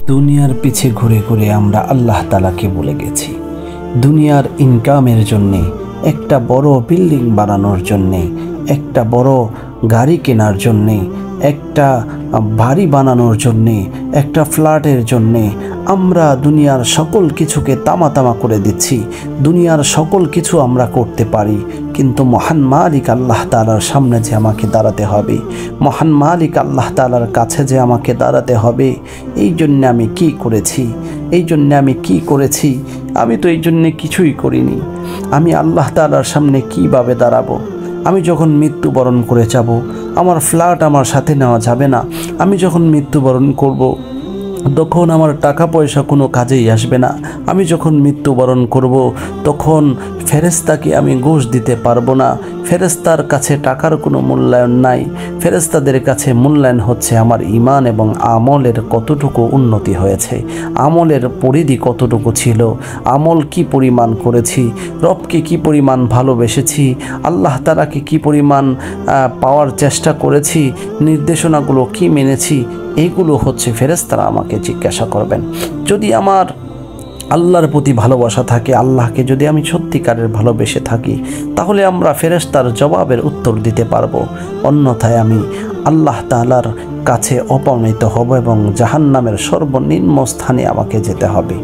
দুনিয়ার পিছে ঘুরে ঘুরে আমরা আল্লাহ তাআলাকে ভুলে গেছি। দুনিয়ার ইনকামের জন্যে, একটা বড় বিল্ডিং বানানোর জন্যে, একটা বড় গাড়ি কেনার জন্যে, একটা বাড়ি বানানোর জন্যে, একটা ফ্ল্যাটের জন্যে আমরা দুনিয়ার সকল কিছুকে তামা করে দিচ্ছি। দুনিয়ার সকল কিছু আমরা করতে পারি, কিন্তু মহান মালিক আল্লাহ তাআলার সামনে যে আমাকে দাঁড়াতে হবে, মহান মালিক আল্লাহ তাআলার কাছে যে আমাকে দাঁড়াতে হবে, এই জন্যে আমি কি করেছি? আমি তো এই জন্যে কিছুই করিনি। আমি আল্লাহ তাআলার সামনে কিভাবে দাঁড়াবো? আমি যখন মৃত্যুবরণ করে যাব, আমার ফ্ল্যাট আমার সাথে নেওয়া যাবে না। আমি যখন মৃত্যুবরণ করব, তখন আমার টাকা পয়সা কোনো কাজেই আসবে না। আমি যখন মৃত্যুবরণ করব, তখন ফেরেশতাকে আমি ঘুষ দিতে পারবো না। ফেরেশতার কাছে টাকার কোনো মূল্যায়ন নাই। ফেরেশতাদের কাছে মূল্যায়ন হচ্ছে আমার ঈমান এবং আমলের কতটুকু উন্নতি হয়েছে, আমলের পরিধি কতটুকু ছিল, আমল কি পরিমাণ করেছি, রবকে কি পরিমাণ ভালোবেসেছি, আল্লাহ তাআলাকে কি পরিমাণ পাওয়ার চেষ্টা করেছি, নির্দেশনাগুলো কি মেনেছি, এইগুলো হচ্ছে ফেরেশতারা আমাকে জিজ্ঞাসা করবেন। যদি আমার আল্লাহর প্রতি ভালোবাসা থাকে, আল্লাহকে যদি আমি সত্যিকারের ভালোবেসে থাকি, তাহলে আমরা ফেরেশতার জবাবের উত্তর দিতে পারবো। অন্যথায় আমি আল্লাহ তাআলার কাছে অপমানিত হব এবং জাহান্নামের সর্বনিম্ন স্থানে আমাকে যেতে হবে।